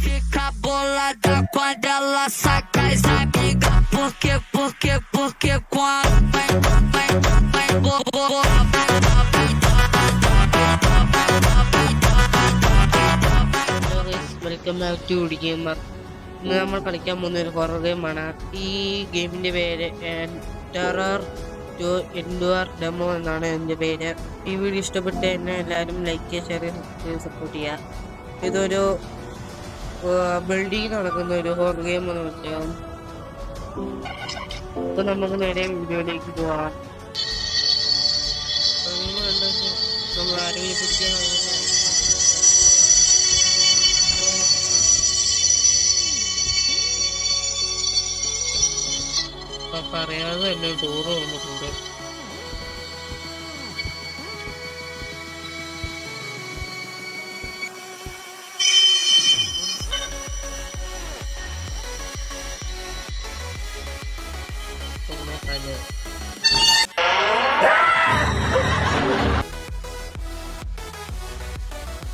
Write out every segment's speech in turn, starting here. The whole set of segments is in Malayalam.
fica bolada quando ela saca as amigas. Porque quando vai welcome back to the gamer. ഇന്ന് നമ്മൾ കളിക്കാൻ പോകുന്ന ഒരു ഹൊറർ ഗെയിമാണ്. ഈ ഗെയിമിൻ്റെ പേര് ടെറർ ടു എൻഡുവർ ഡെമോ എന്നാണ് എൻ്റെ പേര്. ഈ വീഡിയോ ഇഷ്ടപ്പെട്ട് എന്നെ എല്ലാവരും ലൈക്ക് ചെയ്യുക, ഷെയർ ചെയ്ത് സപ്പോർട്ട് ചെയ്യുക. ഇതൊരു ബിൽഡിംഗ് നടക്കുന്ന ഒരു ഹൊറർ ഗെയിം എന്ന് വെച്ചാൽ. അപ്പോൾ നമുക്ക് നേരെ വീഡിയോയിലേക്ക് പോവാം. നമ്മൾ ആരെങ്കിലും പിടിക്കാൻ പറയാതെ തന്നെ ടൂറ് വന്നിട്ടുണ്ട്.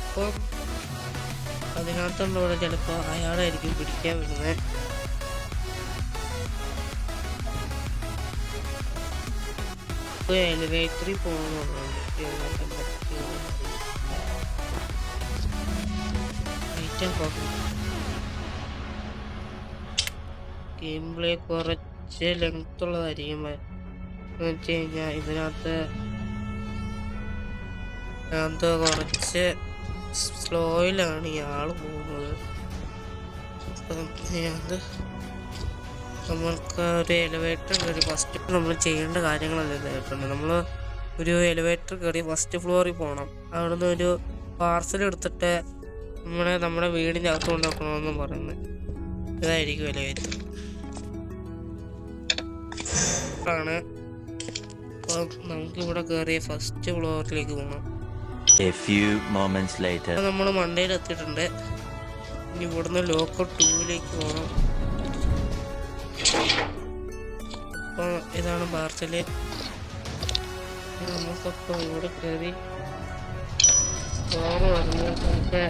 അപ്പം അതിനകത്തുള്ള ചിലപ്പോൾ അയാളായിരിക്കും പിടിക്കാൻ വരുന്നത്. എലിവേറ്ററിൽ പോകണമെന്നുണ്ട്. ഗെയിം പ്ലേ കുറച്ച് ലെങ്ത് ഉള്ളതായിരിക്കും. എന്ന് വെച്ച് കഴിഞ്ഞാൽ ഇതിനകത്ത് കുറച്ച് സ്ലോയിലാണ് ഇയാൾ പോകുന്നത്. നമ്മൾക്ക് ഒരു എലിവേറ്റർ കയറി ഫസ്റ്റ് നമ്മൾ ചെയ്യേണ്ട കാര്യങ്ങളെല്ലാം ഇതായിട്ടുണ്ട്. നമ്മൾ ഒരു എലിവേറ്റർ കയറി ഫസ്റ്റ് ഫ്ലോറിൽ പോകണം. അവിടുന്ന് ഒരു പാർസൽ എടുത്തിട്ട് നമ്മുടെ വീടിൻ്റെ അകത്ത് കൊണ്ടുവെക്കണമെന്ന് പറയുന്നത്. ഇതായിരിക്കും എലിവേറ്റർ ആണ്. അപ്പോൾ നമുക്കിവിടെ കയറിയ ഫസ്റ്റ് ഫ്ലോറിലേക്ക് പോകണം. നമ്മൾ മണ്ടയിൽ എത്തിയിട്ടുണ്ട്. ഇനി ഇവിടുന്ന് ലോക്കർ 2ലേക്ക് പോകണം. അപ്പോൾ ഇതാണ് പാർസല്. നമുക്കപ്പോൾ ഇവിടെ കയറി ഫ്ലോർ വന്ന് നമുക്ക്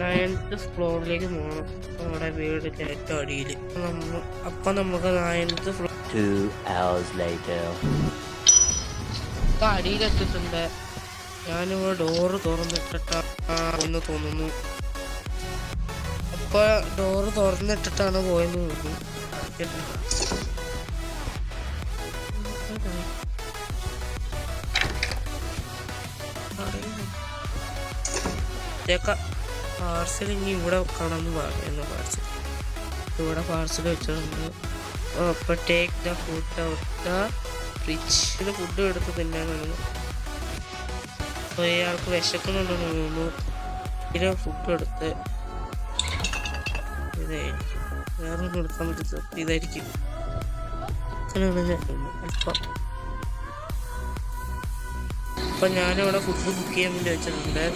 9th ഫ്ലോറിലേക്ക് പോകണം. നമ്മുടെ വീടിൻ്റെ ഏറ്റവും അടിയിൽ. അപ്പം നമുക്ക് 9th ഫ്ലോർ ഇപ്പം അടിയിലെത്തിയിട്ടുണ്ട്. ഞാനിവിടെ ഡോറ് തുറന്നിട്ടിട്ടാന്ന് തോന്നുന്നു. അപ്പോൾ ഡോറ് തുറന്നിട്ടിട്ടാണ് പോയെന്ന് തോന്നുന്നു. പാർസൽ ഇനി ഇവിടെ വെക്കണമെന്ന് പറയുന്നു. പാർസൽ ഇവിടെ പാർസൽ വെച്ചിട്ടുണ്ട്. അപ്പോൾ take the food out the fridge. ഇത് ഫുഡ് എടുത്ത് തിന്നാനാണ്. അപ്പോൾ ഇയാൾക്ക് വിശക്കുന്നുണ്ടെന്ന് തോന്നുന്നു. ഇതിന് ഫുഡ് എടുത്ത് ഇതായിരിക്കും. വേറെ ഒന്നും എടുക്കാൻ പറ്റത്തില്ല. ഇതായിരിക്കും അല്പം. അപ്പം ഞാനിവിടെ ഫുഡ് ബുക്ക് ചെയ്യാൻ വേണ്ടി വെച്ചിട്ടുണ്ട്.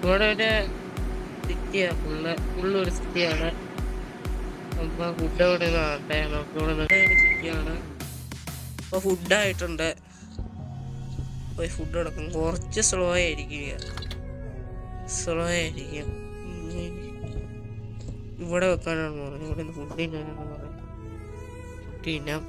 ഇവിടെ ഒരു സിറ്റിയാണ്, ഫുള്ളൊരു സിറ്റിയാണ്. അപ്പം ഫുഡ് എവിടെ നിന്നാട്ടെ നമുക്കിവിടെ ഒരു സിറ്റിയാണ്. അപ്പോൾ ഫുഡായിട്ടുണ്ട്. പോയി ഫുഡ് എടുക്കും. കുറച്ച് സ്ലോ ആയിരിക്കും. ഇവിടെ വെക്കാനാണ് പറഞ്ഞത്. ഇവിടെ നിന്ന് ഫുഡ് തിന്നാനാണ് പറയുന്നത്. ഫുഡ് തിന്നാം.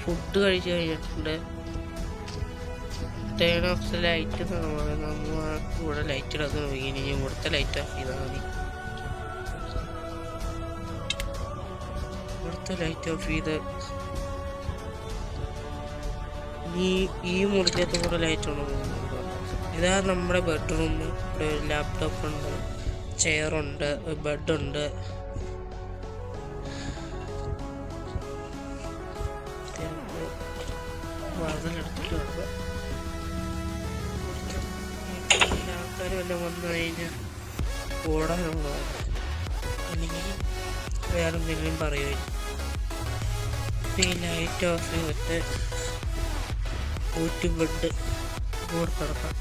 ഫുഡ് കഴിച്ച് കഴിഞ്ഞിട്ടുണ്ട്. ടേൺ ഓഫ് ദ ലൈറ്റ് എന്നാണ് പറയുന്നത്. നമ്മൾ ഇവിടെ ലൈറ്റ് ഇടാൻ ഇനി ഇവിടുത്തെ ലൈറ്റ് ഓഫ് ചെയ്താൽ മതി. ഇവിടുത്തെ ലൈറ്റ് ഓഫ് ചെയ്ത് ഈ മുറിക്കകത്ത് കൂടെ ലൈറ്റ് ഉണ്ടോ? ഇതാ നമ്മുടെ ബെഡ്റൂം. ഇവിടെ ഒരു ലാപ്ടോപ്പ് ഉണ്ട്, ചെയറുണ്ട്, ബെഡുണ്ട്. വാതിലെടുത്തിട്ടുണ്ട്. ആൾക്കാരും എല്ലാം വന്നു കഴിഞ്ഞാൽ ഓടാനുള്ള അല്ലെങ്കിൽ വേറെ എന്തെങ്കിലും പറയുമായിരിക്കും. ഈ ലൈറ്റ് ഓഫ് ചെയ്തിട്ട് ബെഡ് കൂടെ കിടക്കാം.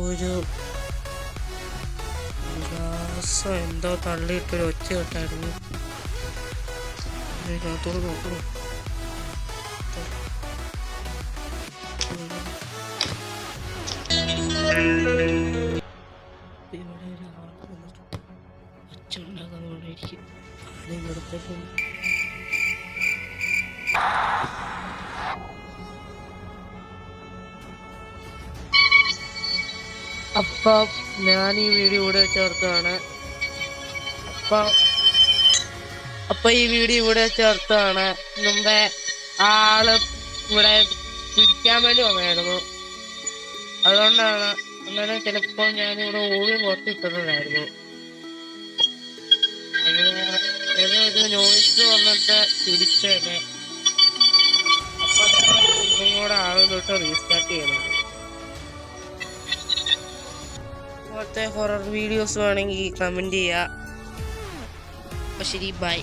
ഒരു ഗ്ലാസ് എന്തോ തള്ളിയിട്ടൊരു ഒച്ച കേട്ടായിരുന്നു. അതിനകത്തോട് നോക്കണു. ഇവിടെ ഒരാൾ ഒച്ച ഉണ്ടാക്കാൻ വേണ്ടിയിരിക്കും. ഇവിടത്തേക്കും അപ്പം ഞാൻ ഈ വീഡിയോ ഇവിടെ ചേർത്താണ്. അപ്പൊ ഈ വീഡിയോ ഇവിടെ ചേർത്താണ്. മുമ്പേ ആള് ഇവിടെ പിടിക്കാൻ വേണ്ടി വന്നായിരുന്നു. അതുകൊണ്ടാണ് അങ്ങനെ ചിലപ്പോൾ ഞാനിവിടെ ഓടി പുറത്തിട്ടിട്ടുണ്ടായിരുന്നു. അങ്ങനെ ഒരു നോയിസ് വന്നിട്ട് പിടിച്ചത്. അപ്പൊ ഒന്നും കൂടെ ആളുകളോട്ട് റീസ്റ്റാർട്ട് ചെയ്യണം. ഇതുപോലത്തെ ഹൊറർ വീഡിയോസ് വേണമെങ്കിൽ കമന്റ് ചെയ്യുക. ശരി, ബൈ.